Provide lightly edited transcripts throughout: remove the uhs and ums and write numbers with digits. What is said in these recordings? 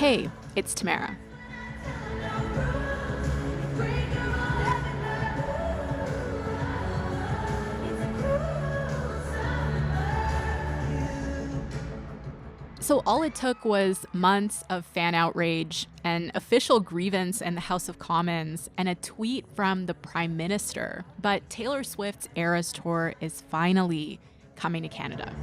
Hey, it's Tamara. So all it took was months of fan outrage, an official grievance in the House of Commons, and a tweet from the Prime Minister. But Taylor Swift's Eras Tour is finally coming to Canada.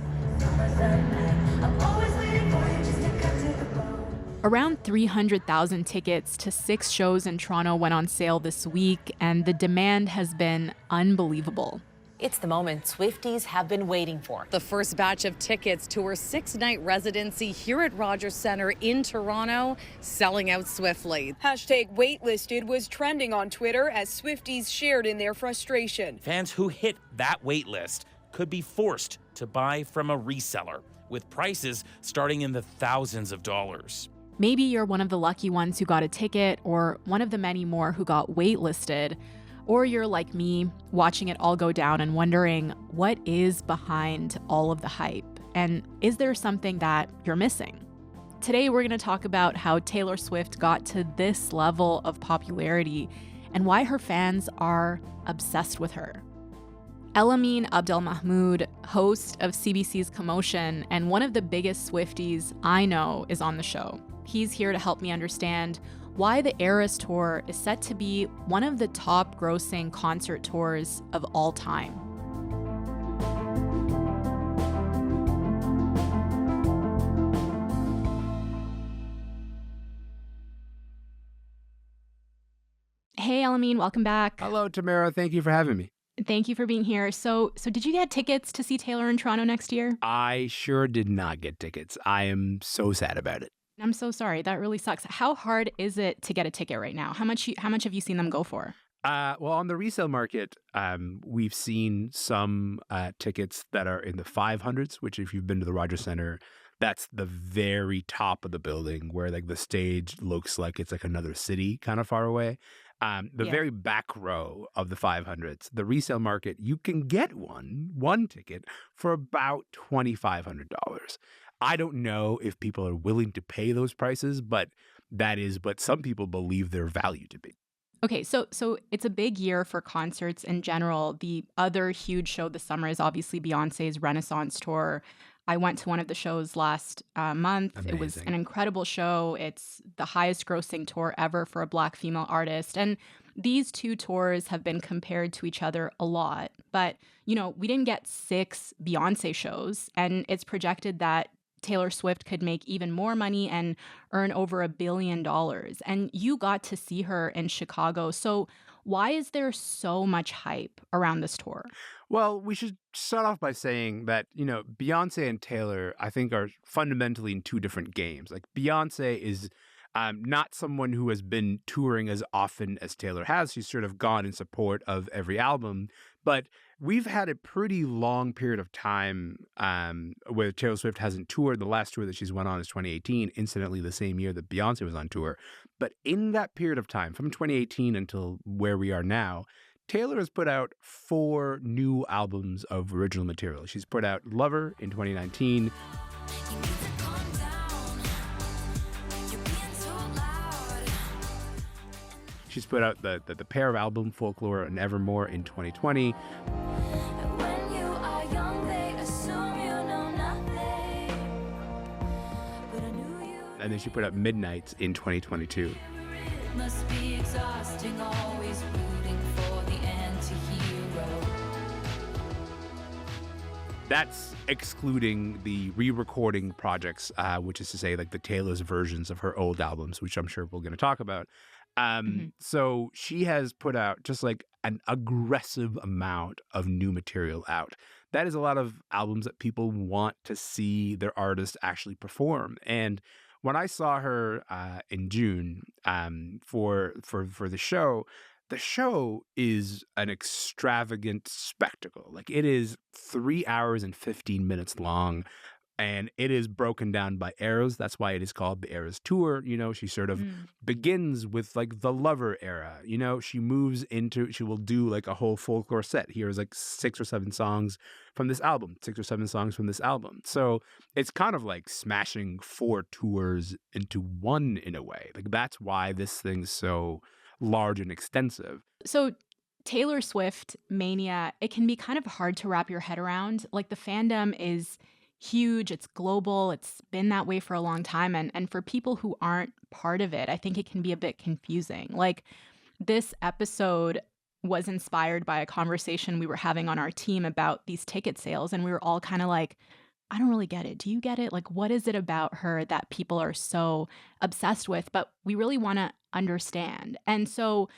Around 300,000 tickets to 6 shows in Toronto went on sale this week, and the demand has been unbelievable. It's the moment Swifties have been waiting for. The first batch of tickets to her 6-night residency here at Rogers Centre in Toronto selling out swiftly. #waitlisted was trending on Twitter as Swifties shared in their frustration. Fans who hit that wait list could be forced to buy from a reseller, with prices starting in the thousands of dollars. Maybe you're one of the lucky ones who got a ticket, or one of the many more who got waitlisted. Or you're like me, watching it all go down and wondering what is behind all of the hype, and is there something that you're missing? Today, we're going to talk about how Taylor Swift got to this level of popularity and why her fans are obsessed with her. Elamin Abdelmahmoud, host of CBC's Commotion and one of the biggest Swifties I know, is on the show. He's here to help me understand why the Eras Tour is set to be one of the top grossing concert tours of all time. Hey, Elamin, welcome back. Hello, Tamara. Thank you for having me. Thank you for being here. So did you get tickets to see Taylor in Toronto next year? I sure did not get tickets. I am so sad about it. I'm so sorry. That really sucks. How hard is it to get a ticket right now? How much have you seen them go for? Well, on the resale market, we've seen some tickets that are in the 500s, which if you've been to the Rogers Centre, that's the very top of the building where like the stage looks like it's like another city kind of far away. Very back row of the 500s, the resale market, you can get one ticket for about $2,500. I don't know if people are willing to pay those prices, but that is what some people believe their value to be. Okay, so it's a big year for concerts in general. The other huge show this summer is obviously Beyonce's Renaissance Tour. I went to one of the shows last month. Amazing. It was an incredible show. It's the highest grossing tour ever for a Black female artist. And these two tours have been compared to each other a lot. But, we didn't get 6 Beyonce shows, and it's projected that Taylor Swift could make even more money and earn over $1 billion. And you got to see her in Chicago. So why is there so much hype around this tour? Well, we should start off by saying that, Beyonce and Taylor, I think, are fundamentally in two different games. Like, Beyonce is not someone who has been touring as often as Taylor has. She's sort of gone in support of every album. But we've had a pretty long period of time where Taylor Swift hasn't toured. The last tour that she's went on is 2018, incidentally the same year that Beyonce was on tour. But in that period of time, from 2018 until where we are now, Taylor has put out 4 new albums of original material. She's put out Lover in 2019. She's put out the pair of album Folklore and Evermore in 2020. And then she put out Midnights in 2022. Must be exhausting, always rooting for the anti-hero. That's excluding the re-recording projects, which is to say, like the Taylor's versions of her old albums, which I'm sure we're going to talk about. So she has put out just like an aggressive amount of new material out. That is a lot of albums that people want to see their artist actually perform. And when I saw her in June for the show is an extravagant spectacle. Like, it is 3 hours and 15 minutes long. And it is broken down by eras. That's why it is called the Eras Tour. She sort of begins with like the Lover era. She will do like a whole folklore set. Here's like 6 or 7 songs from this album, 6 or 7 songs from this album. So it's kind of like smashing 4 tours into one in a way. Like that's why this thing's so large and extensive. So Taylor Swift mania, it can be kind of hard to wrap your head around. Like the fandom is huge, it's global, it's been that way for a long time. And for people who aren't part of it, I think it can be a bit confusing. Like this episode was inspired by a conversation we were having on our team about these ticket sales. And we were all kind of like, I don't really get it. Do you get it? Like, what is it about her that people are so obsessed with? But we really want to understand. And so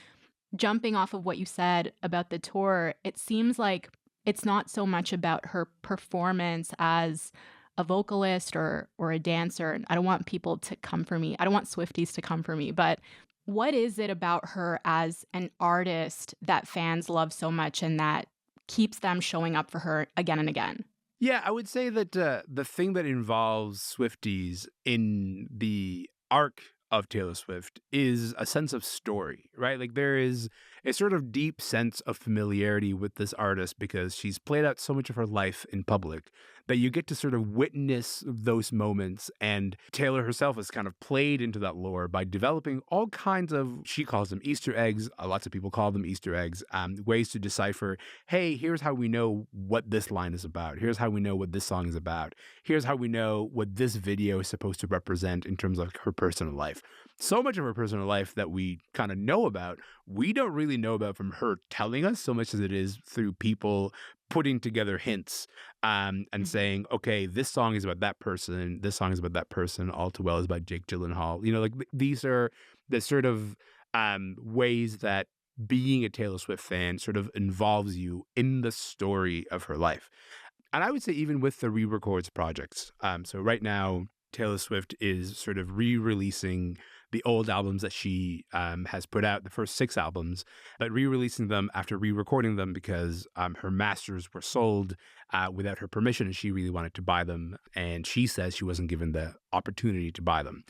jumping off of what you said about the tour, it seems like it's not so much about her performance as a vocalist or a dancer. And I don't want people to come for me. I don't want Swifties to come for me. But what is it about her as an artist that fans love so much and that keeps them showing up for her again and again? Yeah, I would say that the thing that involves Swifties in the arc of Taylor Swift is a sense of story, right? Like there is a sort of deep sense of familiarity with this artist because she's played out so much of her life in public that you get to sort of witness those moments. And Taylor herself has kind of played into that lore by developing all kinds of, she calls them Easter eggs, lots of people call them Easter eggs, ways to decipher, hey, here's how we know what this line is about. Here's how we know what this song is about. Here's how we know what this video is supposed to represent in terms of her personal life. So much of her personal life that we kind of know about, we don't really know about from her telling us so much as it is through people putting together hints and saying, okay, this song is about that person, this song is about that person, All Too Well is about Jake Gyllenhaal. Like these are the sort of ways that being a Taylor Swift fan sort of involves you in the story of her life. And I would say even with the re-records projects, so right now, Taylor Swift is sort of re-releasing the old albums that she has put out, the first 6 albums, but re-releasing them after re-recording them because her masters were sold without her permission and she really wanted to buy them. And she says she wasn't given the opportunity to buy them.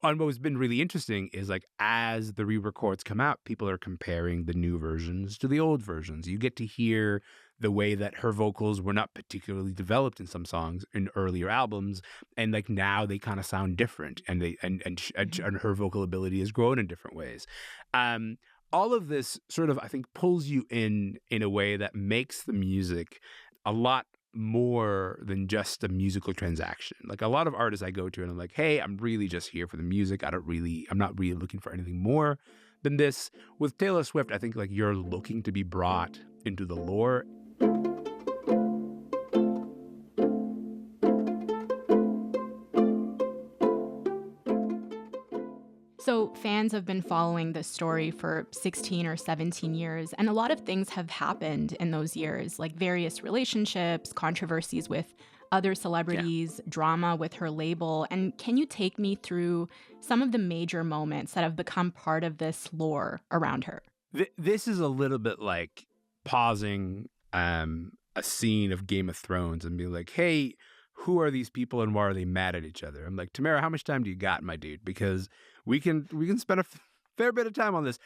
And what's been really interesting is like as the re-records come out, people are comparing the new versions to the old versions. You get to hear the way that her vocals were not particularly developed in some songs in earlier albums, and like now they kind of sound different, and her vocal ability has grown in different ways. All of this sort of I think pulls you in a way that makes the music a lot more than just a musical transaction. Like a lot of artists I go to and I'm like, hey, I'm really just here for the music. I'm not really looking for anything more than this. With Taylor Swift, I think like you're looking to be brought into the lore. So fans have been following this story for 16 or 17 years, and a lot of things have happened in those years, like various relationships, controversies with other celebrities, drama with her label. And can you take me through some of the major moments that have become part of this lore around her? This is a little bit like pausing a scene of Game of Thrones and being like, hey, who are these people and why are they mad at each other? I'm like, Tamara, how much time do you got, my dude? Because we can spend a fair bit of time on this.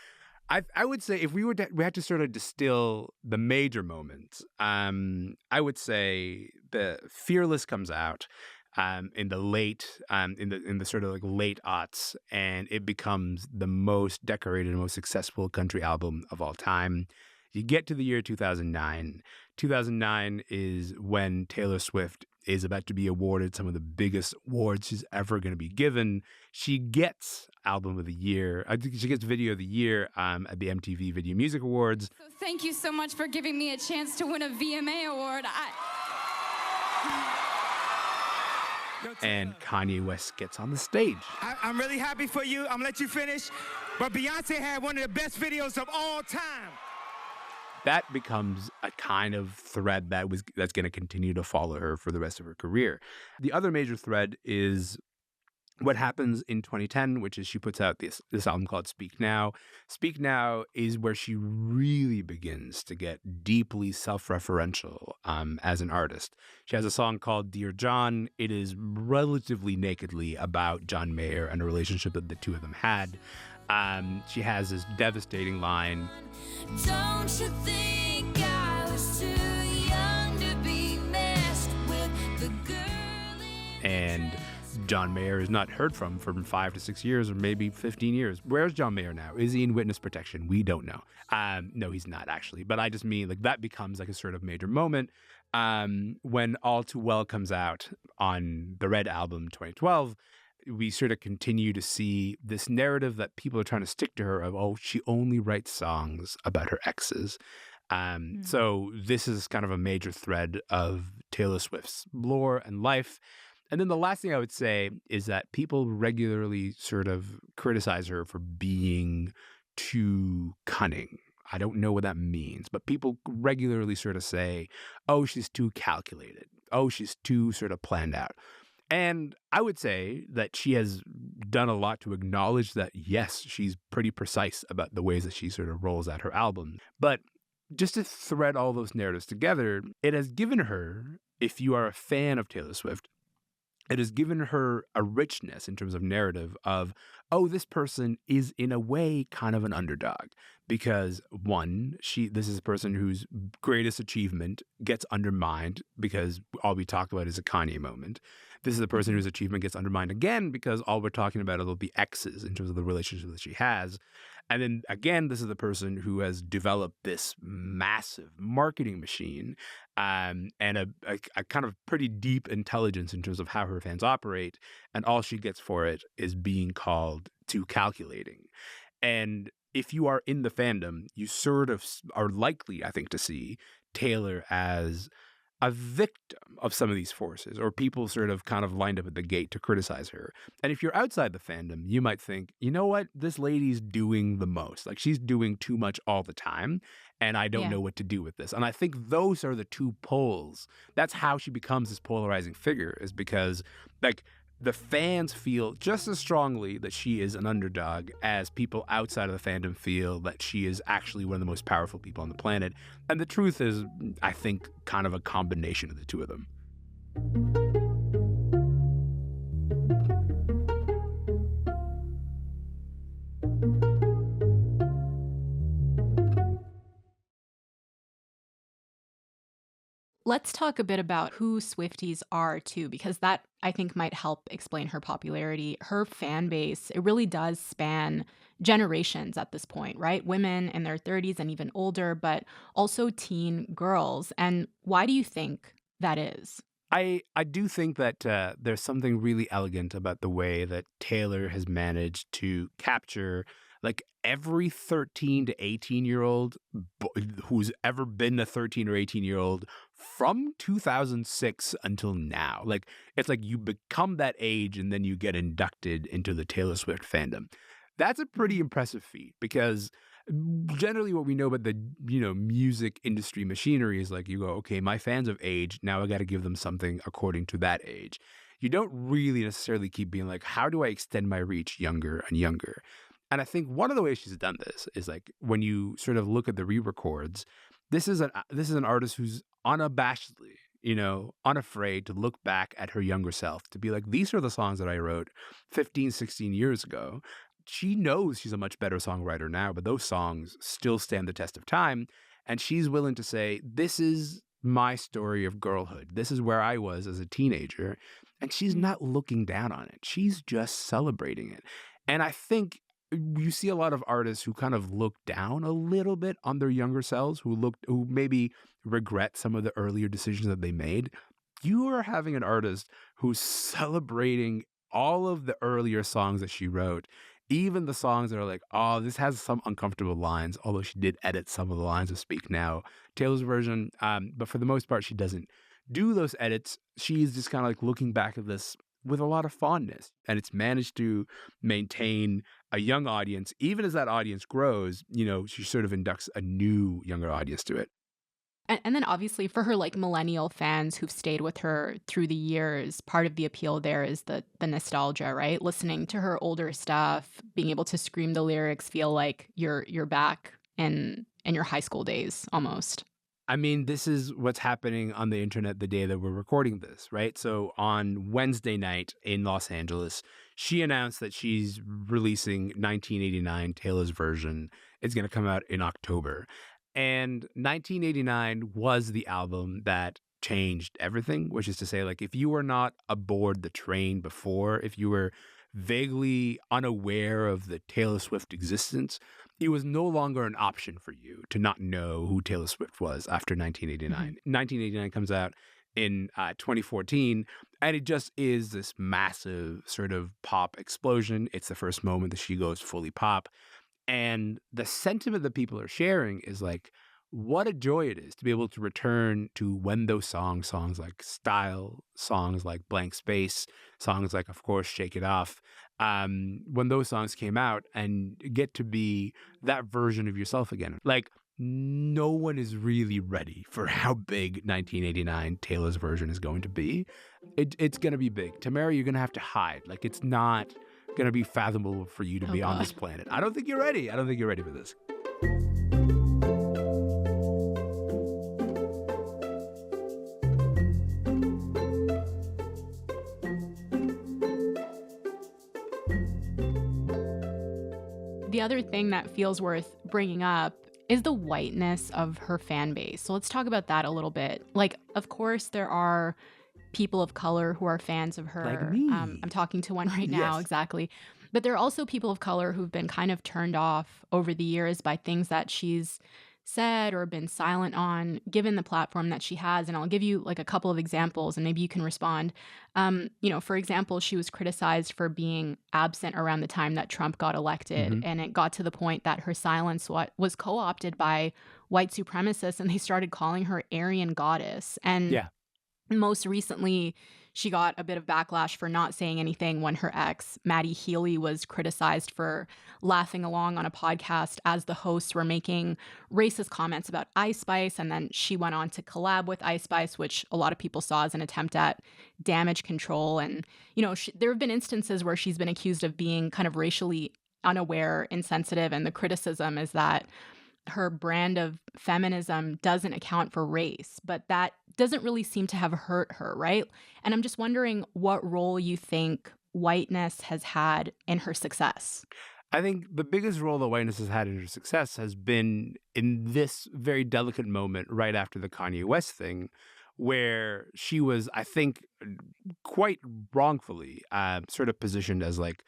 I would say if we had to sort of distill the major moments, I would say the Fearless comes out in the late in the sort of like late aughts, and it becomes the most decorated and most successful country album of all time. You get to the year 2009. 2009 is when Taylor Swift is about to be awarded some of the biggest awards she's ever going to be given. She gets Album of the Year. I think she gets Video of the Year at the MTV Video Music Awards. So thank you so much for giving me a chance to win a VMA award. And Kanye West gets on the stage. I'm really happy for you. I'm going to let you finish. But Beyonce had one of the best videos of all time. That becomes a kind of thread that's going to continue to follow her for the rest of her career. The other major thread is what happens in 2010, which is she puts out this album called Speak Now. Speak Now is where she really begins to get deeply self-referential as an artist. She has a song called Dear John. It is relatively nakedly about John Mayer and a relationship that the two of them had. She has this devastating line. Don't you think I was too young to be messed with the girl? And John Mayer is not heard from for 5 to 6 years or maybe 15 years. Where's John Mayer now? Is he in witness protection? We don't know. No, he's not actually. But I just mean like that becomes like a sort of major moment when All Too Well comes out on the Red Album 2012. We sort of continue to see this narrative that people are trying to stick to her of, oh, she only writes songs about her exes. So this is kind of a major thread of Taylor Swift's lore and life. And then the last thing I would say is that people regularly sort of criticize her for being too cunning. I don't know what that means, but people regularly sort of say, oh, she's too calculated. Oh, she's too sort of planned out. And I would say that she has done a lot to acknowledge that, yes, she's pretty precise about the ways that she sort of rolls out her album. But just to thread all those narratives together, it has given her, if you are a fan of Taylor Swift, it has given her a richness in terms of narrative of, oh, this person is in a way kind of an underdog because one, this is a person whose greatest achievement gets undermined because all we talk about is a Kanye moment. This is a person whose achievement gets undermined again because all we're talking about will be exes in terms of the relationship that she has. And then again, this is the person who has developed this massive marketing machine and a kind of pretty deep intelligence in terms of how her fans operate. And all she gets for it is being called too calculating. And if you are in the fandom, you sort of are likely, I think, to see Taylor as a victim of some of these forces, or people sort of kind of lined up at the gate to criticize her. And if you're outside the fandom, you might think, you know what, this lady's doing the most. Like, she's doing too much all the time, and I don't know what to do with this. And I think those are the two poles. That's how she becomes this polarizing figure, is because, like, the fans feel just as strongly that she is an underdog as people outside of the fandom feel that she is actually one of the most powerful people on the planet. And the truth is, I think, kind of a combination of the two of them. Let's talk a bit about who Swifties are, too, because that, I think, might help explain her popularity. Her fan base, it really does span generations at this point, right? Women in their 30s and even older, but also teen girls. And why do you think that is? I do think that there's something really elegant about the way that Taylor has managed to capture like every 13 to 18-year-old who's ever been a 13 or 18-year-old from 2006 until now. Like, it's like you become that age and then you get inducted into the Taylor Swift fandom. That's a pretty impressive feat because generally what we know about the, music industry machinery is like you go, okay, my fans have aged. Now I got to give them something according to that age. You don't really necessarily keep being like, how do I extend my reach younger and younger? And I think one of the ways she's done this is like when you sort of look at the re-records, this is an artist who's unabashedly, unafraid to look back at her younger self, to be like, these are the songs that I wrote 15, 16 years ago. She knows she's a much better songwriter now, but those songs still stand the test of time. And she's willing to say, this is my story of girlhood. This is where I was as a teenager. And she's not looking down on it. She's just celebrating it. And I think you see a lot of artists who kind of look down a little bit on their younger selves, who maybe regret some of the earlier decisions that they made. You are having an artist who's celebrating all of the earlier songs that she wrote, even the songs that are like, oh, this has some uncomfortable lines, although she did edit some of the lines of Speak Now, Taylor's version. But for the most part, she doesn't do those edits. She's just kind of like looking back at this with a lot of fondness, and it's managed to maintain a young audience. Even as that audience grows, she sort of inducts a new younger audience to it. And then obviously for her like millennial fans who've stayed with her through the years, part of the appeal there is the nostalgia, right? Listening to her older stuff, being able to scream the lyrics, feel like you're back in your high school days almost. I mean, this is what's happening on the internet the day that we're recording this, right? So on Wednesday night in Los Angeles, she announced that she's releasing 1989 Taylor's version. It's going to come out in October. And 1989 was the album that changed everything, which is to say, like, if you were not aboard the train before, if you were vaguely unaware of the Taylor Swift existence, it was no longer an option for you to not know who Taylor Swift was after 1989. 1989 comes out in 2014, and it just is this massive sort of pop explosion. It's the first moment that she goes fully pop. And the sentiment that people are sharing is like, what a joy it is to be able to return to when those songs like Style, songs like Blank Space, songs like, of course, Shake It Off, when those songs came out and get to be that version of yourself again. Like, no one is really ready for how big 1989 Taylor's version is going to be. It's going to be big. Tamara, you're going to have to hide. Like, it's not going to be fathomable for you to be on this planet. I don't think you're ready. I don't think you're ready for this. The other thing that feels worth bringing up is the whiteness of her fan base. So let's talk about that a little bit. Like, of course, there are people of color who are fans of her. Like me. I'm talking to one right now, Yes. exactly. But there are also people of color who've been kind of turned off over the years by things that she's said or been silent on, given the platform that she has. And I'll give you like a couple of examples and maybe you can respond. For example, she was criticized for being absent around the time that Trump got elected. And it got to the point that her silence was co-opted by white supremacists and they started calling her Aryan goddess. And most recently, she got a bit of backlash for not saying anything when her ex, Maddie Healy, was criticized for laughing along on a podcast as the hosts were making racist comments about Ice Spice. And then she went on to collab with Ice Spice, which a lot of people saw as an attempt at damage control. And, there have been instances where she's been accused of being kind of racially unaware, insensitive. And the criticism is that her brand of feminism doesn't account for race, but that doesn't really seem to have hurt her, right? And I'm just wondering what role you think whiteness has had in her success. I think the biggest role that whiteness has had in her success has been in this very delicate moment right after the Kanye West thing, where she was, I think, quite wrongfully sort of positioned as like,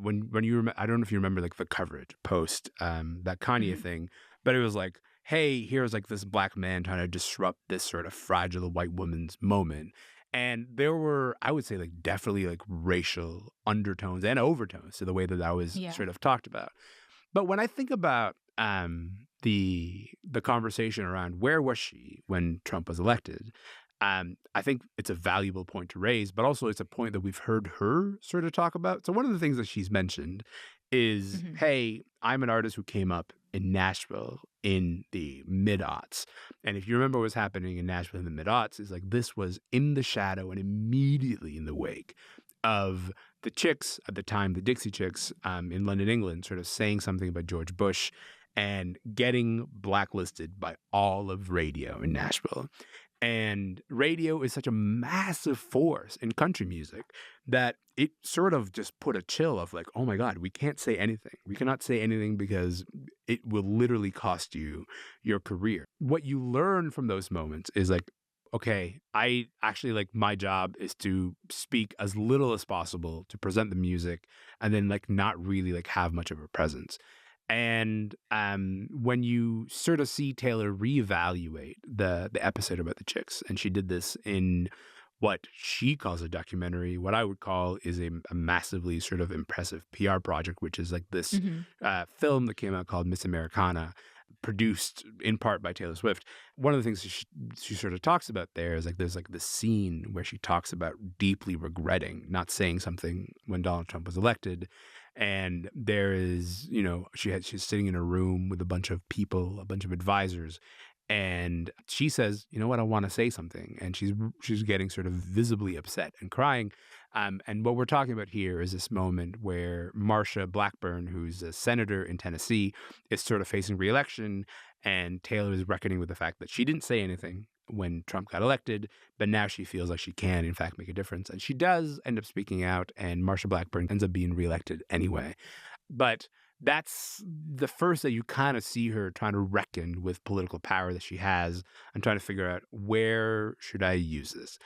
when you I don't know if you remember like the coverage post that Kanye thing, but it was like, hey, here's like this black man trying to disrupt this sort of fragile white woman's moment. And there were, I would say, like definitely like racial undertones and overtones to the way that was sort of talked about. But when I think about the conversation around where was she when Trump was elected, I think it's a valuable point to raise, but also it's a point that we've heard her sort of talk about. So one of the things that she's mentioned is, hey, I'm an artist who came up in Nashville in the mid-aughts. And if you remember what was happening in Nashville in the mid-aughts, is like this was in the shadow and immediately in the wake of the Chicks, at the time, the Dixie Chicks in London, England, sort of saying something about George Bush and getting blacklisted by all of radio in Nashville. And radio is such a massive force in country music that it sort of just put a chill of like, oh my God, we can't say anything. We cannot say anything because it will literally cost you your career. What you learn from those moments is like, okay, I actually like my job is to speak as little as possible to present the music and then like not really like have much of a presence. And when you sort of see Taylor reevaluate the episode about the Chicks, and she did this in what she calls a documentary, what I would call is a massively sort of impressive PR project, which is like this film that came out called Miss Americana, produced in part by Taylor Swift. One of the things she sort of talks about there is like there's like this scene where she talks about deeply regretting not saying something when Donald Trump was elected. And there is, she's sitting in a room with a bunch of people, a bunch of advisors, And she says, you know what, I want to say something. And she's getting sort of visibly upset and crying. And what we're talking about here is this moment where Marsha Blackburn, who's a senator in Tennessee, is sort of facing re-election, and Taylor is reckoning with the fact that she didn't say anything when Trump got elected, but now she feels like she can, in fact, make a difference. And she does end up speaking out, and Marsha Blackburn ends up being reelected anyway. But that's the first that you kind of see her trying to reckon with political power that she has and trying to figure out, where should I use this?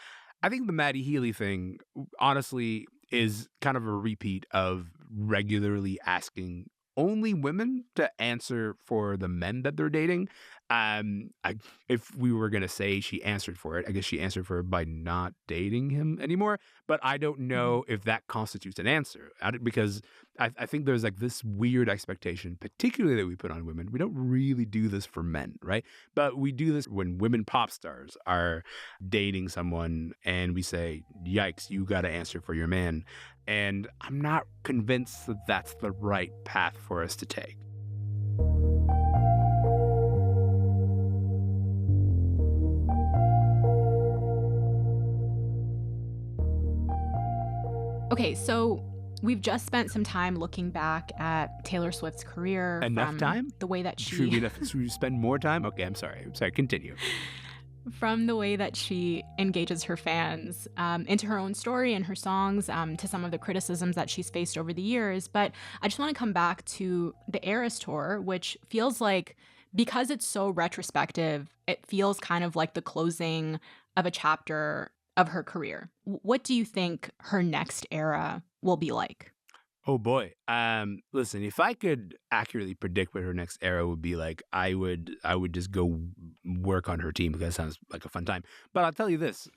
I think the Maddie Healy thing, honestly, is kind of a repeat of regularly asking only women to answer for the men that they're dating. If we were going to say she answered for it, I guess she answered for it by not dating him anymore. But I don't know if that constitutes an answer, because I think there's like this weird expectation, particularly that we put on women. We don't really do this for men, right? But we do this when women pop stars are dating someone, and we say, yikes, you got to answer for your man. And I'm not convinced that that's the right path for us to take. Okay, so we've just spent some time looking back at Taylor Swift's career. Enough time? The way that she... Should we spend more time? Okay, I'm sorry, continue. From the way that she engages her fans into her own story and her songs, to some of the criticisms that she's faced over the years. But I just want to come back to the Eras Tour, which feels like, because it's so retrospective, it feels kind of like the closing of a chapter of her career. What do you think her next era will be like? Oh boy. Listen, if I could accurately predict what her next era would be like, I would just go work on her team, because that sounds like a fun time. But I'll tell you this,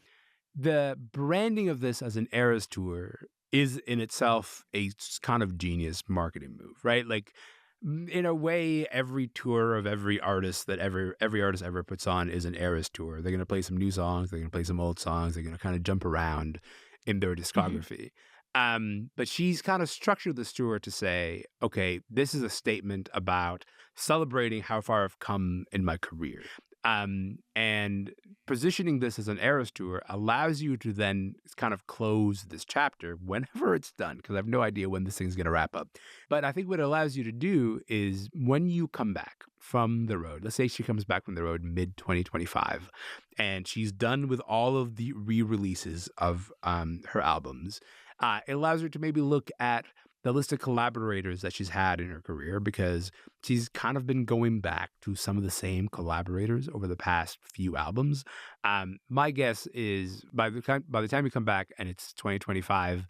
the branding of this as an Eras Tour is in itself a kind of genius marketing move, right? Like, in a way, every tour of every artist that every artist ever puts on is an Eras Tour. They're going to play some new songs, they're going to play some old songs, they're going to kind of jump around in their discography. But she's kind of structured this tour to say, okay, this is a statement about celebrating how far I've come in my career. And positioning this as an Eras Tour allows you to then kind of close this chapter whenever it's done, because I have no idea when this thing's going to wrap up. But I think what it allows you to do is, when you come back from the road, let's say she comes back from the road mid-2025, and she's done with all of the re-releases of her albums, it allows her to maybe look at the list of collaborators that she's had in her career, because she's kind of been going back to some of the same collaborators over the past few albums. My guess is by the time you come back and it's 2025,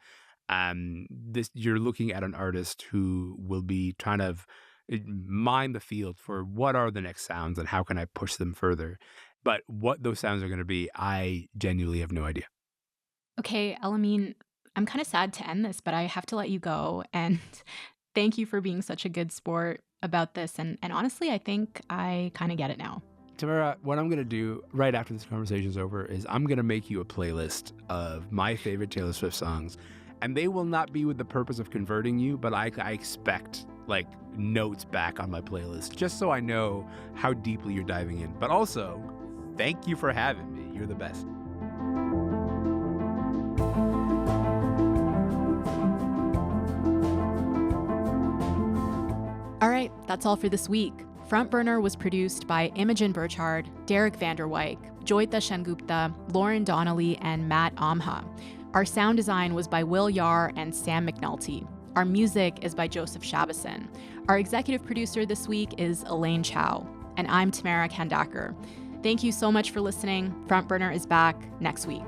you're looking at an artist who will be trying to mine the field for what are the next sounds and how can I push them further. But what those sounds are going to be, I genuinely have no idea. Okay, Elamine, I'm kind of sad to end this, but I have to let you go. And thank you for being such a good sport about this. And honestly, I think I kind of get it now. Tamara, what I'm going to do right after this conversation is over is I'm going to make you a playlist of my favorite Taylor Swift songs. And they will not be with the purpose of converting you, but I expect like notes back on my playlist, just so I know how deeply you're diving in. But also, thank you for having me. You're the best. All right, that's all for this week. Front Burner was produced by Imogen Burchard, Derek Vanderwyk, Joy Dashen-Gupta, Lauren Donnelly, and Matt Amha. Our sound design was by Will Yar and Sam McNulty. Our music is by Joseph Shabison. Our executive producer this week is Elaine Chow. And I'm Tamara Kandaker. Thank you so much for listening. Front Burner is back next week.